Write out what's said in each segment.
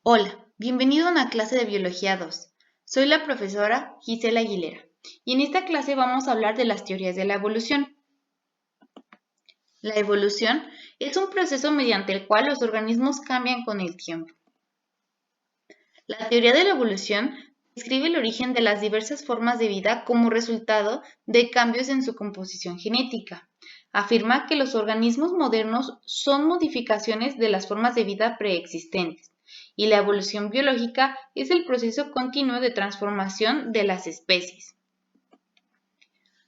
Hola, bienvenido a una clase de Biología 2. Soy la profesora Gisela Aguilera y en esta clase vamos a hablar de las teorías de la evolución. La evolución es un proceso mediante el cual los organismos cambian con el tiempo. La teoría de la evolución describe el origen de las diversas formas de vida como resultado de cambios en su composición genética. Afirma que los organismos modernos son modificaciones de las formas de vida preexistentes y la evolución biológica es el proceso continuo de transformación de las especies.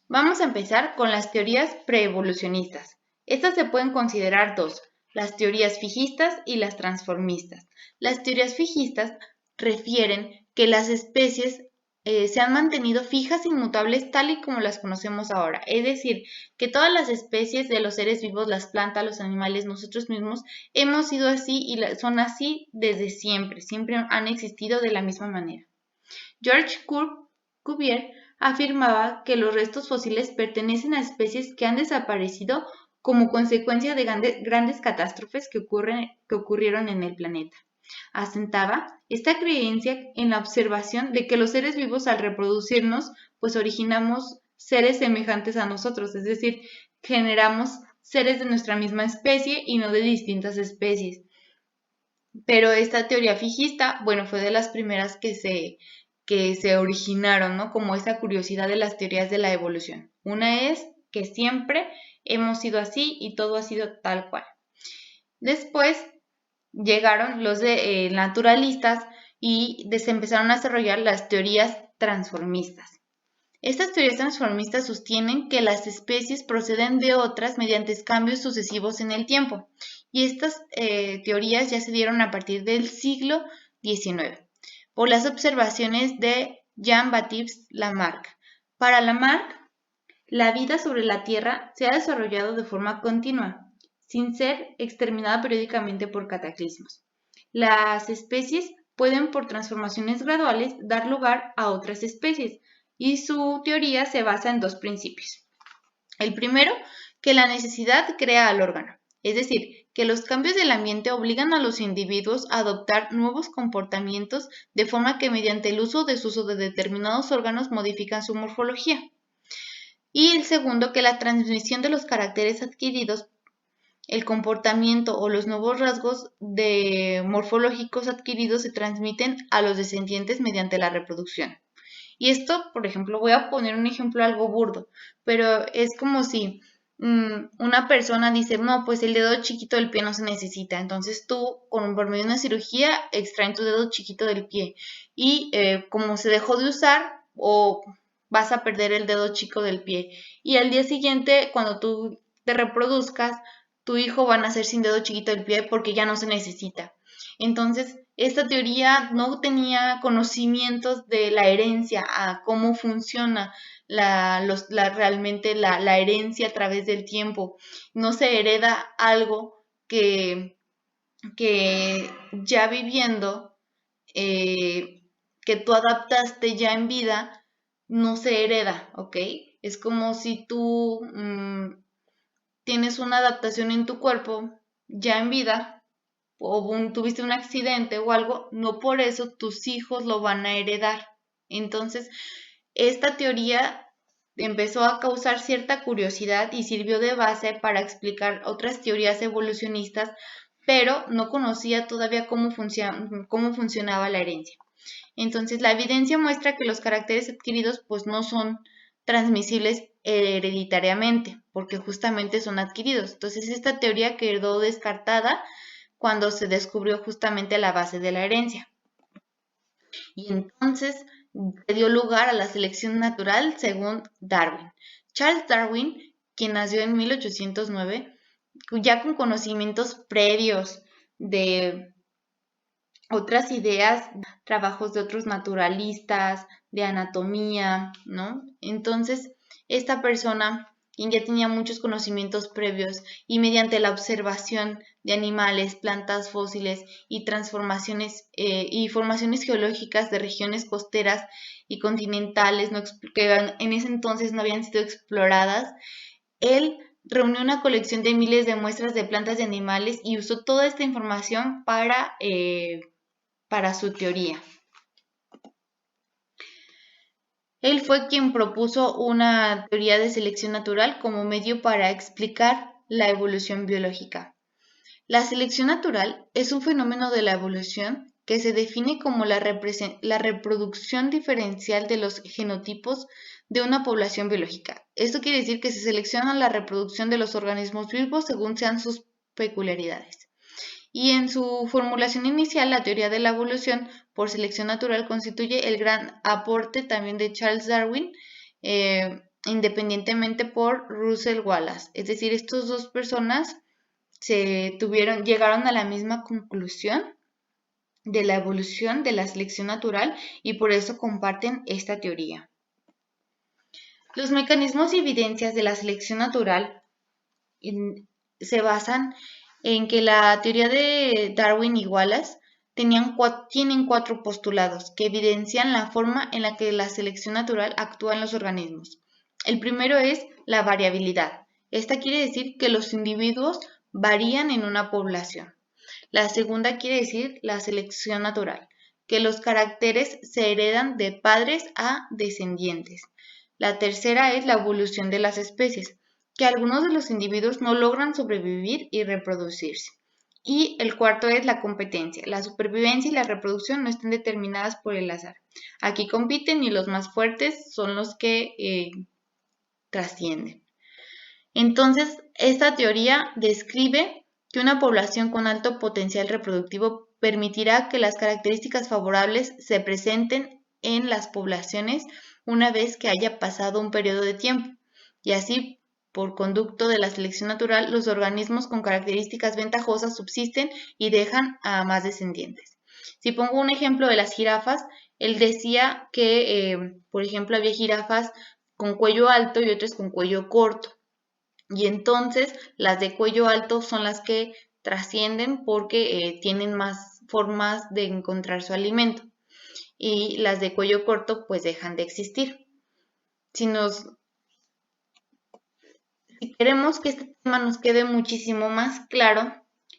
Vamos a empezar con las teorías preevolucionistas. Estas se pueden considerar dos, las teorías fijistas y las transformistas. Las teorías fijistas refieren que las especies se han mantenido fijas e inmutables tal y como las conocemos ahora. Es decir, que todas las especies de los seres vivos, las plantas, los animales, nosotros mismos, hemos sido así y son así desde siempre. Siempre han existido de la misma manera. George Cuvier afirmaba que los restos fósiles pertenecen a especies que han desaparecido como consecuencia de grandes catástrofes que ocurrieron en el planeta. Asentaba esta creencia en la observación de que los seres vivos al reproducirnos, pues originamos seres semejantes a nosotros, es decir, generamos seres de nuestra misma especie y no de distintas especies. Pero esta teoría fijista, bueno, fue de las primeras que se originaron, ¿no? Como esa curiosidad de las teorías de la evolución. Una es que siempre hemos sido así y todo ha sido tal cual. Después llegaron los naturalistas y se empezaron a desarrollar las teorías transformistas. Estas teorías transformistas sostienen que las especies proceden de otras mediante cambios sucesivos en el tiempo, y estas teorías ya se dieron a partir del siglo XIX, por las observaciones de Jean-Baptiste Lamarck. Para Lamarck, la vida sobre la Tierra se ha desarrollado de forma continua, sin ser exterminada periódicamente por cataclismos. Las especies pueden, por transformaciones graduales, dar lugar a otras especies, y su teoría se basa en dos principios. El primero, que la necesidad crea al órgano, es decir, que los cambios del ambiente obligan a los individuos a adoptar nuevos comportamientos de forma que mediante el uso o desuso de determinados órganos modifican su morfología. Y el segundo, que la transmisión de los caracteres adquiridos, el comportamiento o los nuevos rasgos morfológicos adquiridos se transmiten a los descendientes mediante la reproducción. Y esto, por ejemplo, voy a poner un ejemplo algo burdo, pero es como si una persona dice, no, pues el dedo chiquito del pie no se necesita. Entonces tú, por medio de una cirugía, extraen tu dedo chiquito del pie. Y como se dejó de usar, o vas a perder el dedo chico del pie. Y al día siguiente, cuando tú te reproduzcas, tu hijo va a nacer sin dedo chiquito del pie porque ya no se necesita. Entonces, esta teoría no tenía conocimientos de la herencia, a cómo funciona realmente la herencia a través del tiempo. No se hereda algo que ya viviendo, que tú adaptaste ya en vida, no se hereda, ¿ok? Es como si tú tienes una adaptación en tu cuerpo ya en vida, o tuviste un accidente o algo, no por eso tus hijos lo van a heredar. Entonces, esta teoría empezó a causar cierta curiosidad y sirvió de base para explicar otras teorías evolucionistas, pero no conocía todavía cómo funcionaba la herencia. Entonces, la evidencia muestra que los caracteres adquiridos pues no son transmisibles hereditariamente, porque justamente son adquiridos. Entonces, esta teoría quedó descartada cuando se descubrió justamente la base de la herencia. Y entonces se dio lugar a la selección natural según Darwin. Charles Darwin, quien nació en 1809, ya con conocimientos previos de otras ideas, trabajos de otros naturalistas, de anatomía, ¿no? Entonces, esta persona, quien ya tenía muchos conocimientos previos y mediante la observación de animales, plantas fósiles y transformaciones y formaciones geológicas de regiones costeras y continentales que en ese entonces no habían sido exploradas, él reunió una colección de miles de muestras de plantas y animales y usó toda esta información para para su teoría. Él fue quien propuso una teoría de selección natural como medio para explicar la evolución biológica. La selección natural es un fenómeno de la evolución que se define como la reproducción diferencial de los genotipos de una población biológica. Esto quiere decir que se selecciona la reproducción de los organismos vivos según sean sus peculiaridades. Y en su formulación inicial, la teoría de la evolución por selección natural constituye el gran aporte también de Charles Darwin, independientemente por Russell Wallace. Es decir, estas dos personas llegaron a la misma conclusión de la evolución de la selección natural y por eso comparten esta teoría. Los mecanismos y evidencias de la selección natural se basan en que la teoría de Darwin y Wallace tienen 4 postulados que evidencian la forma en la que la selección natural actúa en los organismos. El primero es la variabilidad. Esta quiere decir que los individuos varían en una población. La segunda quiere decir la selección natural, que los caracteres se heredan de padres a descendientes. La tercera es la evolución de las especies, que algunos de los individuos no logran sobrevivir y reproducirse. Y el cuarto es la competencia. La supervivencia y la reproducción no están determinadas por el azar. Aquí compiten y los más fuertes son los que trascienden. Entonces, esta teoría describe que una población con alto potencial reproductivo permitirá que las características favorables se presenten en las poblaciones una vez que haya pasado un periodo de tiempo, y así, por conducto de la selección natural, los organismos con características ventajosas subsisten y dejan a más descendientes. Si pongo un ejemplo de las jirafas, él decía que, por ejemplo, había jirafas con cuello alto y otras con cuello corto. Y entonces las de cuello alto son las que trascienden porque tienen más formas de encontrar su alimento. Y las de cuello corto pues dejan de existir. Si queremos que este tema nos quede muchísimo más claro,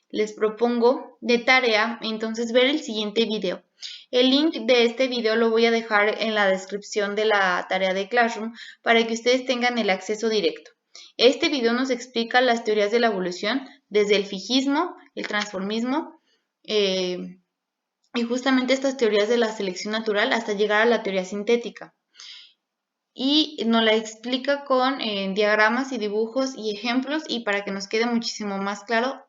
les propongo de tarea entonces ver el siguiente video. El link de este video lo voy a dejar en la descripción de la tarea de Classroom para que ustedes tengan el acceso directo. Este video nos explica las teorías de la evolución desde el fijismo, el transformismo y justamente estas teorías de la selección natural hasta llegar a la teoría sintética. Y nos la explica con diagramas y dibujos y ejemplos y para que nos quede muchísimo más claro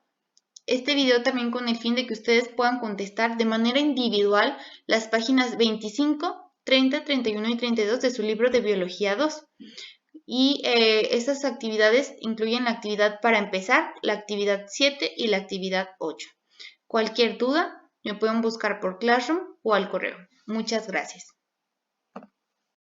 este video también con el fin de que ustedes puedan contestar de manera individual las páginas 25, 30, 31 y 32 de su libro de Biología 2. Y estas actividades incluyen la actividad para empezar, la actividad 7 y la actividad 8. Cualquier duda me pueden buscar por Classroom o al correo. Muchas gracias.